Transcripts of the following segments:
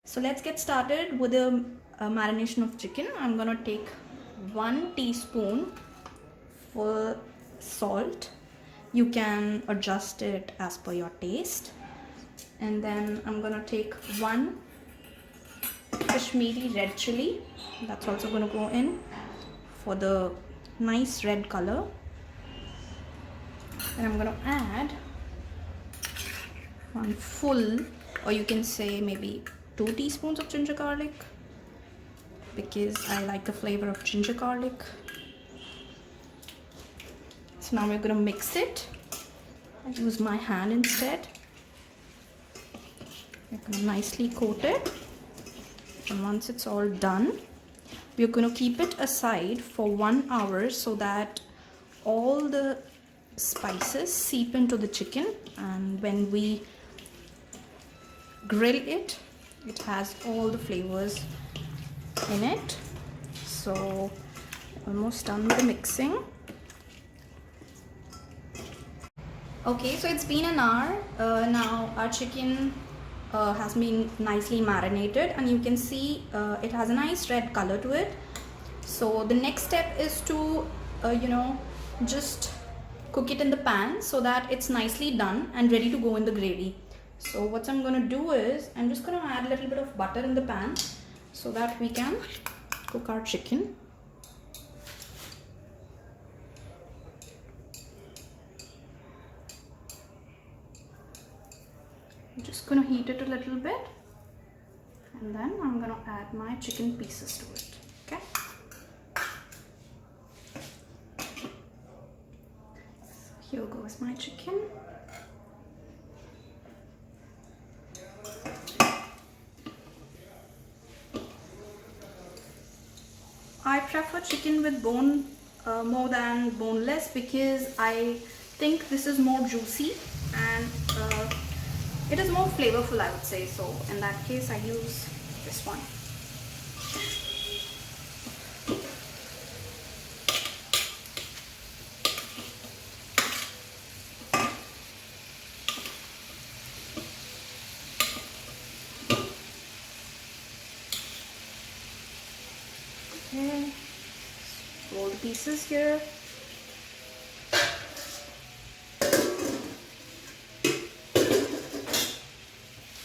So let's get started with the marination of chicken. I'm gonna take 1 teaspoon for salt. You can adjust it as per your taste. And then I'm gonna take 1 Kashmiri red chili. That's also gonna go in for the nice red color. And I'm gonna add 1 full, or you can say maybe 2 teaspoons of ginger garlic, because I like the flavor of ginger garlic. So now we're gonna mix it. I use my hand instead. We're gonna nicely coat it, and once it's all done, we're gonna keep it aside for 1 hour so that all the spices seep into the chicken, and when we grill it, it has all the flavors in it. So almost done with the mixing. Okay, so it's been an hour. Now our chicken has been nicely marinated, and you can see it has a nice red color to it. So the next step is to just cook it in the pan so that it's nicely done and ready to go in the gravy. So what I'm going to do is I'm just going to add a little bit of butter in the pan so that we can cook our chicken. I'm just going to heat it a little bit, and then I'm going to add my chicken pieces to it. Okay. So here goes my chicken. I prefer chicken with bone more than boneless, because I think this is more juicy and it is more flavorful, I would say. So in that case I use this one. Okay, roll the pieces here.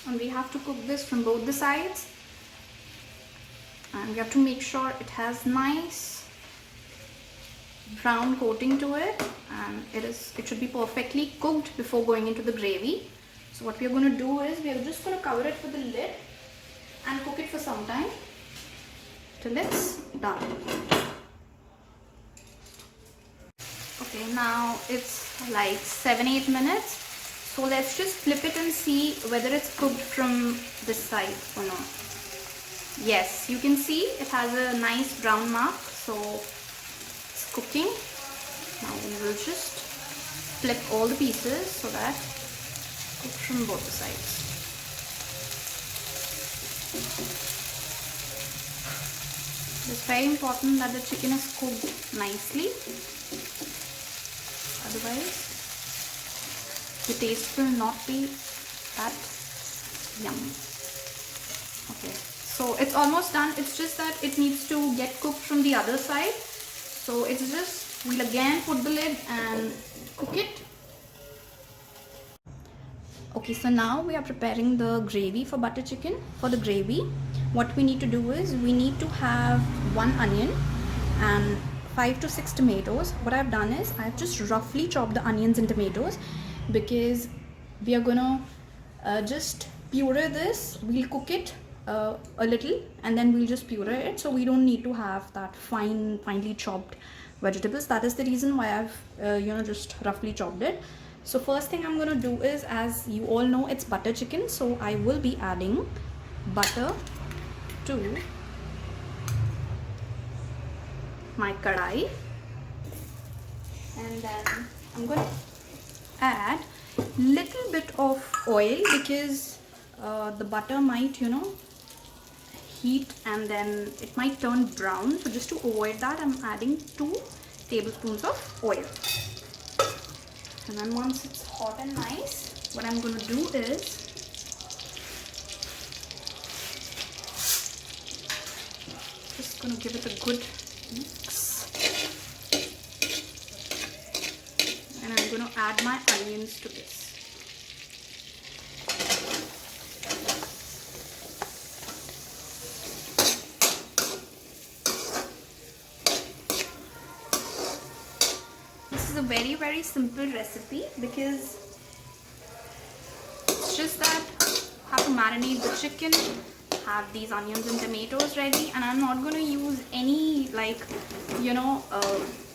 And we have to cook this from both the sides, and we have to make sure it has nice brown coating to it, and it should be perfectly cooked before going into the gravy. So what we are going to do is we are just going to cover it with the lid and cook it for some time till it's done. Okay, now it's like 7-8 minutes. So let's just flip it and see whether it's cooked from this side or not. Yes, you can see it has a nice brown mark, so it's cooking. Now we will just flip all the pieces so that it's cooked from both the sides. It's very important that the chicken is cooked nicely, otherwise the taste will not be that yummy. Okay, so it's almost done. It's just that it needs to get cooked from the other side. So it's just, we'll again put the lid and cook it. Okay, so now we are preparing the gravy for butter chicken. For the gravy, what we need to do is we need to have 1 onion and 5 to 6 tomatoes. What I've done is I've just roughly chopped the onions and tomatoes, because we are gonna just puree this. We'll cook it a little and then we'll just puree it, so we don't need to have that finely chopped vegetables. That is the reason why I've just roughly chopped it. So first thing I'm gonna do is, as you all know, it's butter chicken, so I will be adding butter to my kadai, and then I'm gonna add little bit of oil, because the butter might heat and then it might turn brown. So just to avoid that, I'm adding 2 tablespoons of oil. And then once it's hot and nice, what I'm going to do is give it a good mix. And I'm going to add my onions to this. This is a very simple recipe because it's just that I have to marinate the chicken, have these onions and tomatoes ready, and I'm not going to use any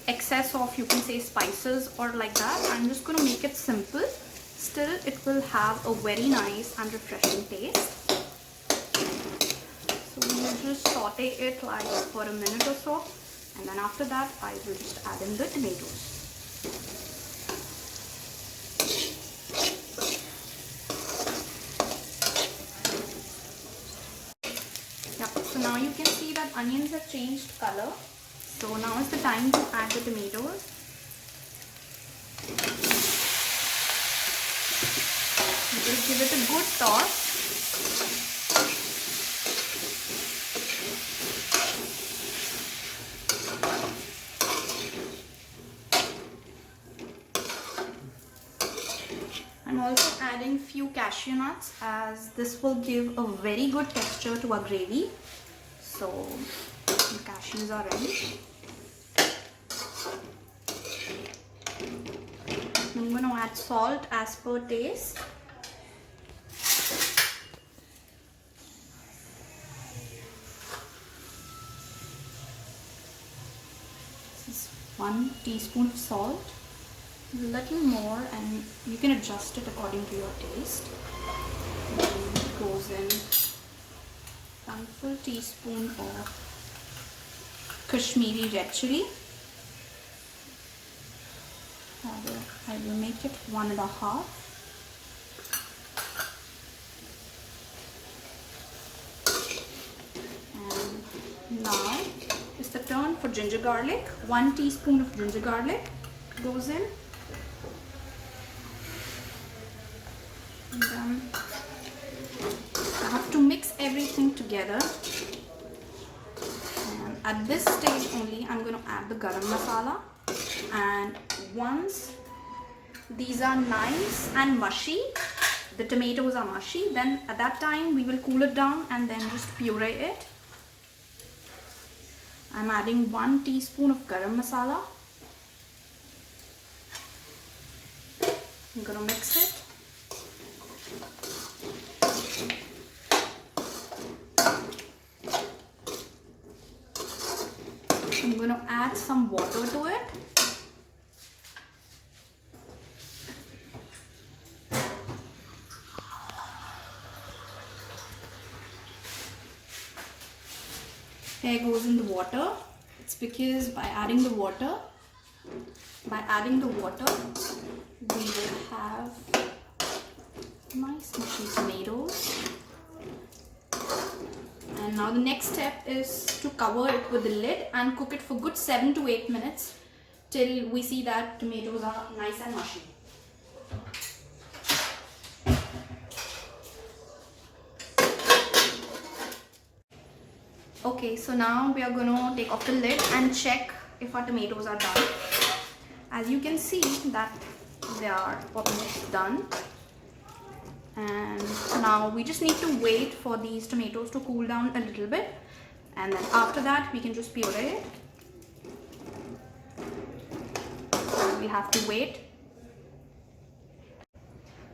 excess of, you can say, spices or like that. I'm just going to make it simple. Still, it will have a very nice and refreshing taste. So we will just saute it like for a minute or so, and then after that I will just add in the tomatoes. So now you can see that onions have changed color. So now is the time to add the tomatoes. Just give it a good toss. I'm also adding few cashew nuts as this will give a very good texture to our gravy. So the cashews are ready. I'm going to add salt as per taste. This is 1 teaspoon of salt, a little more, and you can adjust it according to your taste. Then it goes in 1 full teaspoon of Kashmiri red chilli. I will make it 1.5. And now is the turn for ginger garlic. 1 teaspoon of ginger garlic goes in. And then I have to mix everything together. And at this stage only, I'm going to add the garam masala. And once these are nice and mushy, the tomatoes are mushy, then at that time we will cool it down and then just puree it. I'm adding 1 teaspoon of garam masala. I'm going to mix it. I'm going to add some water to it. Here goes in the water. It's because by adding the water, we will have nice mushy tomatoes. And now the next step is to cover it with the lid and cook it for good 7 to 8 minutes till we see that tomatoes are nice and mushy. Okay, so now we are going to take off the lid and check if our tomatoes are done. As you can see that they are almost done. And now we just need to wait for these tomatoes to cool down a little bit. And then after that we can just puree it. We have to wait.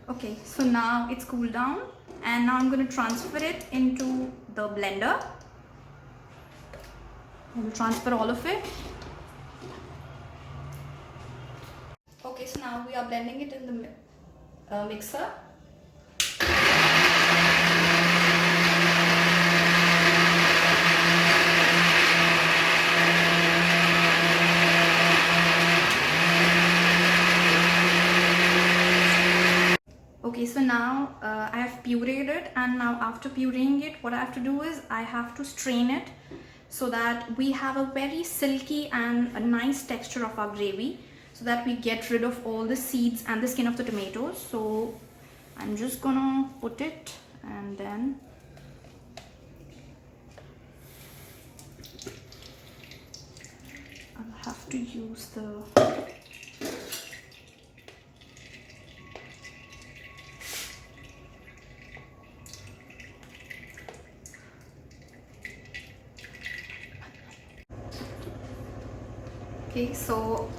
Okay, so now it's cooled down. And now I'm going to transfer it into the blender. I will transfer all of it. Okay, so now we are blending it in the mixer. Okay, so now I have pureed it, and now after pureeing it, what I have to do is I have to strain it so that we have a very silky and a nice texture of our gravy, so that we get rid of all the seeds and the skin of the tomatoes. So I'm just gonna put it and then I'll have to use the okay, so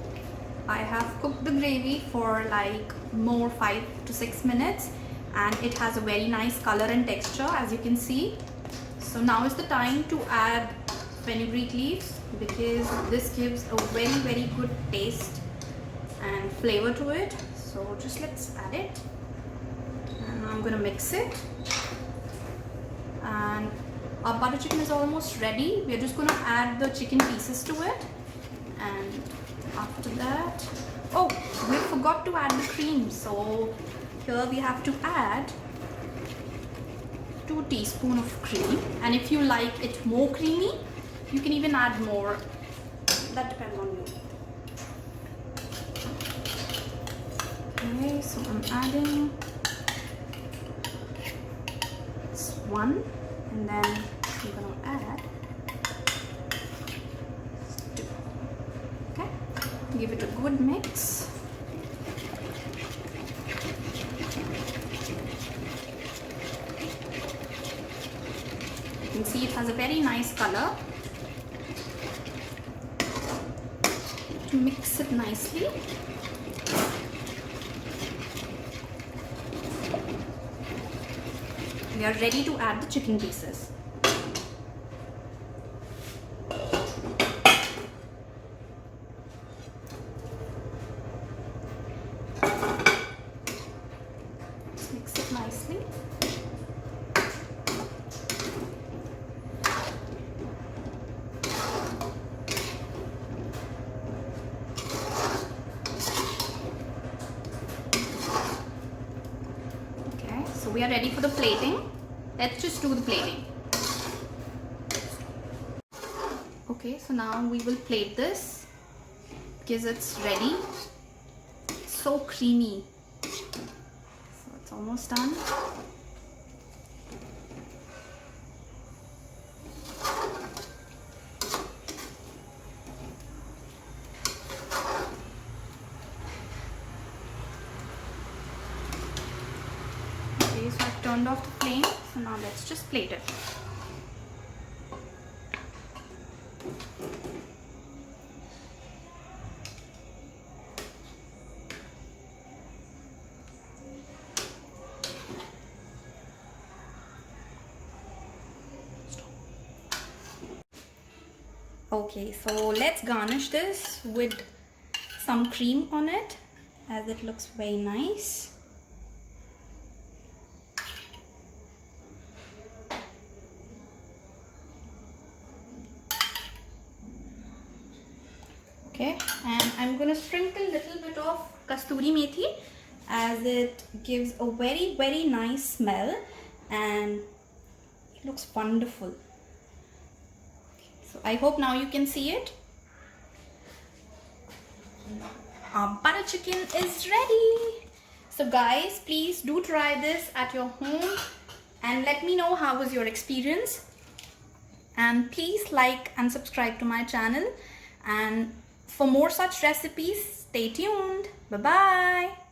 I have cooked the gravy for like more 5 to 6 minutes and it has a very nice color and texture, as you can see. So now is the time to add fenugreek leaves, because this gives a very good taste and flavor to it. So just let's add it, and I'm gonna mix it. And our butter chicken is almost ready. We're just gonna add the chicken pieces to it, and after that, oh, we forgot to add the cream. So here we have to add 2 teaspoons of cream, and if you like it more creamy, you can even add more. That depends on you. Okay, so I'm adding this one, and then I'm gonna add 2. Okay, give it a good mix. You can see it has a very nice color. To mix it nicely. We are ready to add the chicken pieces. Let's mix it nicely. So we are ready for the plating. Let's just do the plating. Okay, so now we will plate this because it's ready. It's so creamy. So it's almost done. Okay, so I've turned off the flame. So now let's just plate it. Okay, so let's garnish this with some cream on it, as it looks very nice. Okay, and I'm gonna sprinkle a little bit of kasoori methi, as it gives a very nice smell and it looks wonderful. So I hope now you can see it. Our butter chicken is ready. So guys, please do try this at your home and let me know how was your experience. And please like and subscribe to my channel, and for more such recipes, stay tuned. Bye bye.